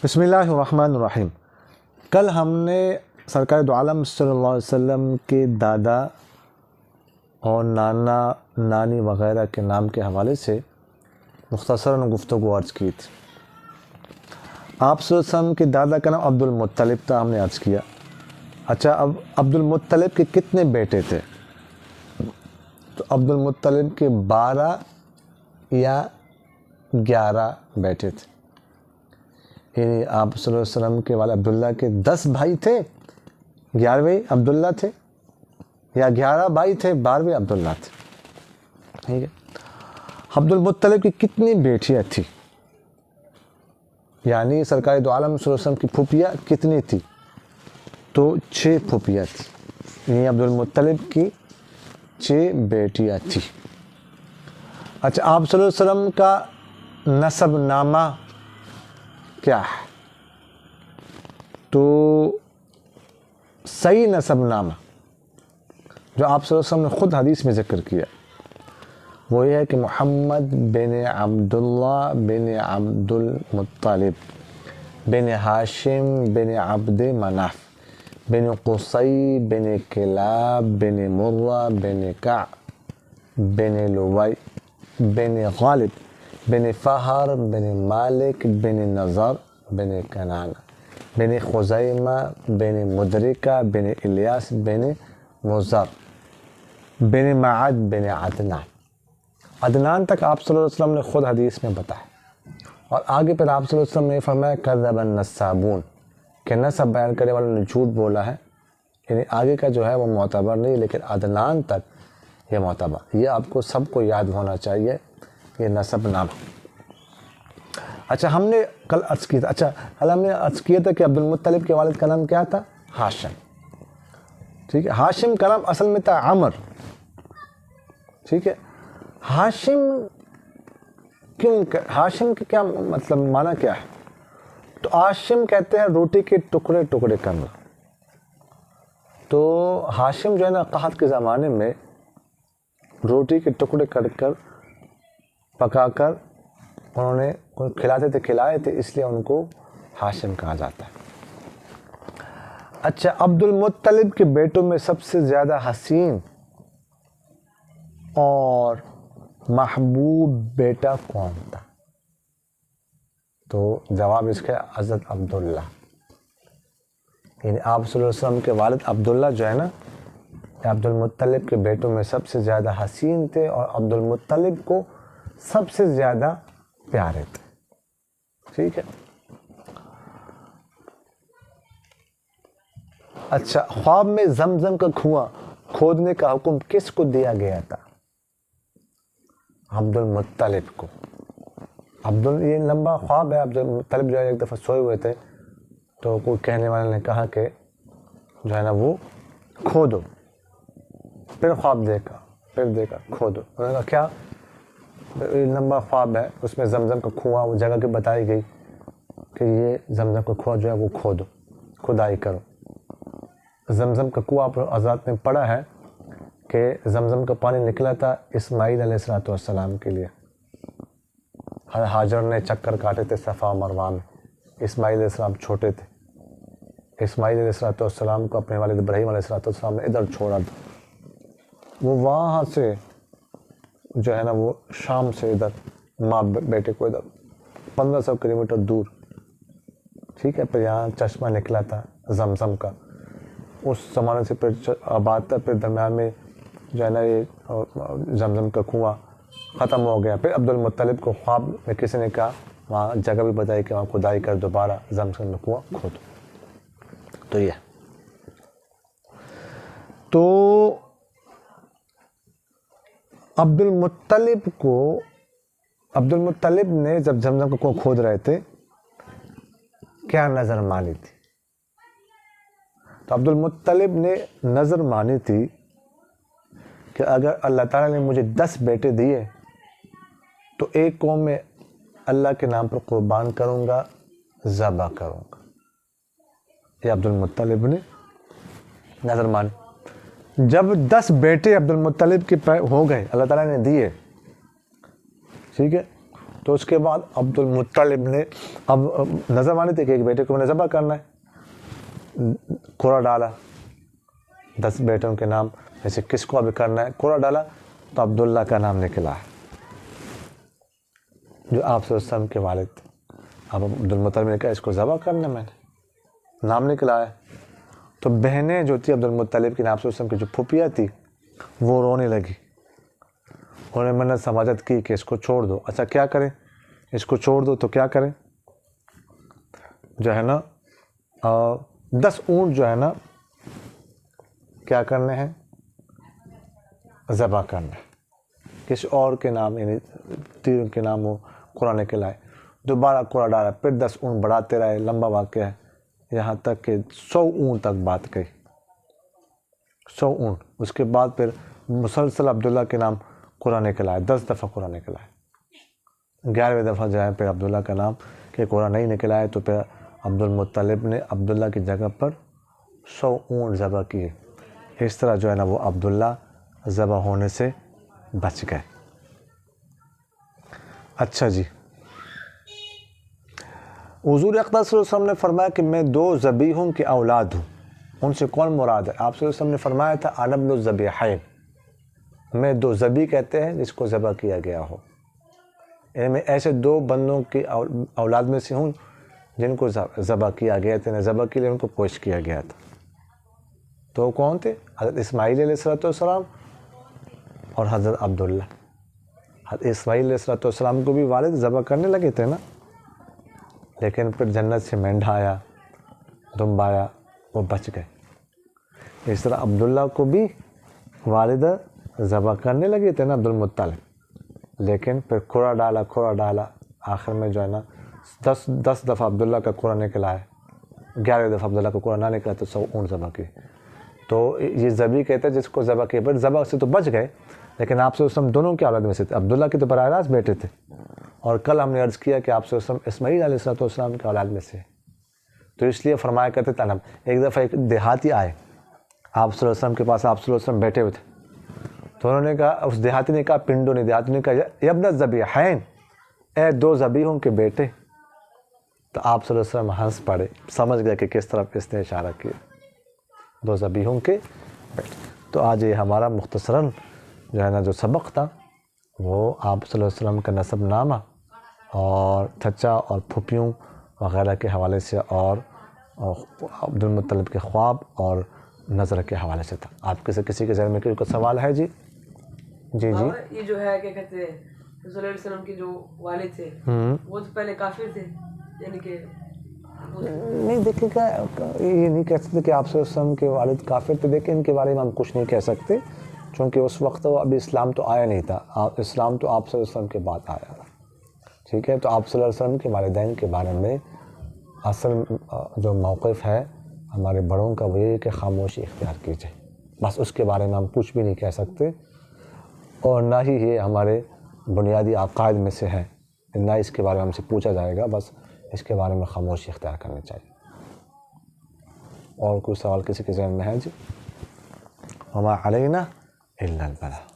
بسم اللہ الرحمن الرحیم۔ کل ہم نے سرکار دو عالم صلی اللہ علیہ وسلم کے دادا اور نانا نانی وغیرہ کے نام کے حوالے سے مختصراً گفتگو عرض کی تھی۔ آپ صلی اللہ علیہ وسلم کے دادا کا نام عبد المطلب تھا، ہم نے عرض کیا۔ اچھا، اب عبد المطلب کے کتنے بیٹے تھے؟ تو عبد المطلب کے 12 یا 11 بیٹے تھے، یعنی آپ صلی اللہ علیہ وسلم کے والد عبداللہ کے 10 بھائی تھے، 11ویں عبداللہ تھے، یا 11 بھائی تھے، 12ویں عبداللہ تھے۔ ٹھیک ہے، عبد المطلب کی کتنی بیٹیاں تھیں؟ یعنی سرکار دو عالم صلی اللہ علیہ وسلم کی پھوپھیاں کتنی تھی؟ تو 6 پھوپھیاں تھیں، یعنی عبد المطلب کی 6 بیٹیاں تھیں۔ اچھا، آپ صلی اللہ علیہ وسلم کا نسب نامہ کیا ہے؟ تو صحیح نسب نامہ جو آپ صلی اللہ علیہ وسلم نے خود حدیث میں ذکر کیا وہ یہ ہے کہ محمد بن عبداللہ بن عبد المطلب بن ہاشم بن عبد مناف بن قصی بن کلاب بن مرہ بن کعب بن لوی بن غالب بن فہر بن مالک بن نظر بن کنانہ بن خزیمہ بن مدرکہ بن الیاس بن مزر بن معد بن عدنان تک آپ صلی اللہ علیہ وسلم نے خود حدیث میں بتایا، اور آگے پھر آپ صلی اللہ علیہ وسلم نے فرمایا کذب النسابون، کہ نسب بیان کرنے والوں نے جھوٹ بولا ہے، یعنی آگے کا جو ہے وہ معتبر نہیں، لیکن عدنان تک یہ معتبر۔ یہ آپ کو سب کو یاد ہونا چاہیے، یہ نسب نامہ۔ اچھا، ہم نے کل عرض کیا تھا ہم نے عرض کیا تھا کہ عبد المطلب کے والد کا نام کیا تھا؟ ہاشم۔ ٹھیک ہے، ہاشم کا نام اصل میں تھا عمر۔ ٹھیک ہے، ہاشم کیوں، ہاشم کے کیا مطلب، معنی کیا ہے؟ تو ہاشم کہتے ہیں روٹی کے ٹکڑے ٹکڑے کرنا۔ تو ہاشم جو ہے نا، قحط کے زمانے میں روٹی کے ٹکڑے کر کر پکا کر انہوں نے کھلائے تھے، اس لیے ان کو ہاشم کہا جاتا ہے۔ اچھا، عبد المطلب کے بیٹوں میں سب سے زیادہ حسین اور محبوب بیٹا کون تھا؟ تو جواب اس کا حضرت عبداللہ، یعنی آپ صلی اللہ علیہ وسلم کے والد عبداللہ جو ہے نا، عبد المطلب کے بیٹوں میں سب سے زیادہ حسین تھے اور عبد المطلب کو سب سے زیادہ پیارے تھے۔ ٹھیک ہے، اچھا، خواب میں زمزم کا کنواں کھودنے کا حکم کس کو دیا گیا تھا؟ عبد المطلب کو۔ یہ لمبا خواب ہے۔ عبد المطلب جو ہے ایک دفعہ سوئے ہوئے تھے، تو کوئی کہنے والے نے کہا کہ جو ہے نا وہ کھودو، پھر خواب دیکھا، پھر دیکھا کھودو، انہوں نے کہا کیا؟ لمبا خواب ہے، اس میں زمزم کا کنواں وہ جگہ کی بتائی گئی کہ یہ زمزم کا کنواں جو ہے وہ کھودو، کھدائی کرو۔ زمزم کا کنواں پر حضرات نے پڑھا ہے کہ زمزم کا پانی نکلا تھا اسماعیل علیہ السلام کے لیے۔ ہاجر نے چکر کاٹے تھے صفا و مروہ میں، اسماعیل علیہ السلام چھوٹے تھے، اسماعیل علیہ السلام کو اپنے والد ابراہیم علیہ السلام نے ادھر چھوڑا تھا، وہ وہاں سے جو ہے نا وہ شام سے ادھر ماں بیٹے کو ادھر 1500 کلومیٹر دور۔ ٹھیک ہے، پھر یہاں چشمہ نکلا تھا زمزم کا، اس زمانے سے پھر آباد تھا، پھر درمیان میں جو ہے نا یہ زمزم کا کنواں ختم ہو گیا۔ پھر عبد المطلب کو خواب میں کسی نے کہا، وہاں جگہ بھی بتائی کہ وہاں کھدائی کر دوبارہ زمزم کا کنواں کھودو۔ تو یہ تو عبد المطلب نے جب زمزم کا کنواں کھود رہے تھے کیا نظر مانی تھی؟ تو عبد المطلب نے نظر مانی تھی کہ اگر اللہ تعالیٰ نے مجھے 10 بیٹے دیے تو ایک کو میں اللہ کے نام پر قربان کروں گا، ذبح کروں گا۔ یہ عبد المطلب نے نظر مانی۔ جب 10 بیٹے عبد المطلب کے ہو گئے، اللہ تعالیٰ نے دیے، ٹھیک ہے، تو اس کے بعد عبد المطلب نے اب نظر آنی تھی کہ ایک بیٹے کو میں نے ذبح کرنا ہے، قرعہ ڈالا 10 بیٹوں کے نام جیسے کس کو ابھی کرنا ہے، قرعہ ڈالا تو عبداللہ کا نام نکلا ہے جو آپ صلی اللہ علیہ وسلم کے والد تھے۔ اب عبد المطلب نے کہا اس کو ذبح کرنا، میں نے نام نکلا ہے۔ تو بہنیں جو تھی عبد المطلب کی، آپ صلی اللہ علیہ وسلم کی جو پھوپھیاں تھی وہ رونے لگی، انہوں نے منت سماجت کی کہ اس کو چھوڑ دو۔ اچھا کیا کریں، اس کو چھوڑ دو تو کیا کریں، جو ہے نا 10 اونٹ جو ہے نا کیا کرنے ہیں، ذبح کرنا ہے کسی اور کے نام، یعنی تیر کے نام وہ قرآن کے لائے۔ دوبارہ قرآن ڈالا، پھر 10 اونٹ بڑھاتے رہے، لمبا واقعہ ہے یہاں تک کہ 100 اونٹ تک بات گئی، 100 اونٹ۔ اس کے بعد پھر مسلسل عبداللہ کے نام قرآن کے لائے، 10 دفعہ قرآن کے لائے، 11ویں دفعہ جو ہے پھر عبداللہ کا نام کہ قرآن نہیں نکلا ہے، تو پھر عبد المطلب نے عبداللہ کی جگہ پر 100 اونٹ ذبح کیے۔ اس طرح جو ہے نا وہ عبداللہ ذبح ہونے سے بچ گئے۔ اچھا جی، حضور اقدس صلی اللہ علیہ وسلم نے فرمایا کہ میں 2 ذبیحوں کی اولاد ہوں۔ ان سے کون مراد ہے؟ آپ صلی اللہ علیہ وسلم نے فرمایا تھا انا ابن الذبیحین، میں 2 ذبیح کہتے ہیں جس کو ذبح کیا گیا ہو، یعنی میں ایسے 2 بندوں کی اولاد میں سے ہوں جن کو ذبح کیا گیا تھا، ذبح کے لیے ان کو پیش کیا گیا تھا۔ تو کون تھے؟ حضرت اسماعیل علیہ السلام اور حضرت عبداللہ۔ حضرت اسماعیل علیہ السلام کو بھی والد ذبح کرنے لگے تھے نا، لیکن پھر جنت سے مینڈھا آیا، دمب آیا، وہ بچ گئے۔ اس طرح عبداللہ کو بھی والد ذبح کرنے لگے تھے نا عبد المطلب، لیکن پھر قرعہ ڈالا، آخر میں جو ہے نا 10 دفعہ عبداللہ کا قرعہ نکلا ہے، 11ویں دفعہ عبداللہ کا قرعہ نہ نکلا تو 100 اونٹ ذبح کی۔ تو یہ ذبیح کہتے ہیں جس کو ذبح کیا، پھر ذبح سے تو بچ گئے، لیکن آپ صلی اللہ علیہ وسلم دونوں کی اولاد میں سے تھے۔ عبداللہ کے تو براہ راست بیٹے تھے، اور کل ہم نے عرض کیا کہ آپ صلی اللہ علیہ وسلم اسماعیل علیہ السلام کی اولاد میں سے، تو اس لیے فرمایا کرتے تھے۔ ایک دفعہ ایک دیہاتی آئے آپ صلی اللہ علیہ وسلم کے پاس، آپ صلی اللہ علیہ وسلم بیٹھے ہوئے تھے، تو انہوں نے کہا، اس دیہاتی نے کہا، پنڈو نے دیہاتی نے کہا یا ابن الذبیحین، اے 2 ذبیحوں کے بیٹے۔ تو آپ صلی اللہ علیہ وسلم ہنس پڑے، سمجھ گئے کہ کس طرف اس نے اشارہ کیا، 2 ذبیحوں کے بیٹے۔ تو آج یہ ہمارا مختصراً جو ہے نا جو سبق تھا وہ آپ صلی اللہ علیہ وسلم کا نسب نامہ اور چچا اور پھوپھیوں وغیرہ کے حوالے سے، اور عبد المطلب کے خواب اور نظر کے حوالے سے تھا۔ آپ کسی کے ذہن میں کوئی سوال ہے؟ جی جی جی، یہ جو ہے کیا کہتے ہیں، رسول اللہ علیہ وسلم کے جو والد تھے وہ تو پہلے کافر تھے، یعنی کہ نہیں دیکھیں گا، یہ نہیں کہہ سکتے کہ آپ صلی اللہ علیہ وسلم کے والد کافر تھے، دیکھیں ان کے بارے میں ہم کچھ نہیں کہہ سکتے، چونکہ اس وقت ابھی اسلام تو آیا نہیں تھا، اسلام تو آپ صلی اللہ علیہ وسلم کے بعد آیا تھا، ٹھیک ہے۔ تو آپ صلی اللہ علیہ وسلم کے والدین کے بارے میں اصل جو موقف ہے ہمارے بڑوں کا وہ یہ کہ خاموشی اختیار کیجیے، بس اس کے بارے میں ہم کچھ بھی نہیں کہہ سکتے، اور نہ ہی یہ ہمارے بنیادی عقائد میں سے ہے، نہ اس کے بارے میں ہم سے پوچھا جائے گا، بس اس کے بارے میں خاموشی اختیار کرنی چاہیے۔ اور کوئی سوال کسی کے ذہن میں ہے؟ جی، وما علینا الا البلاغ۔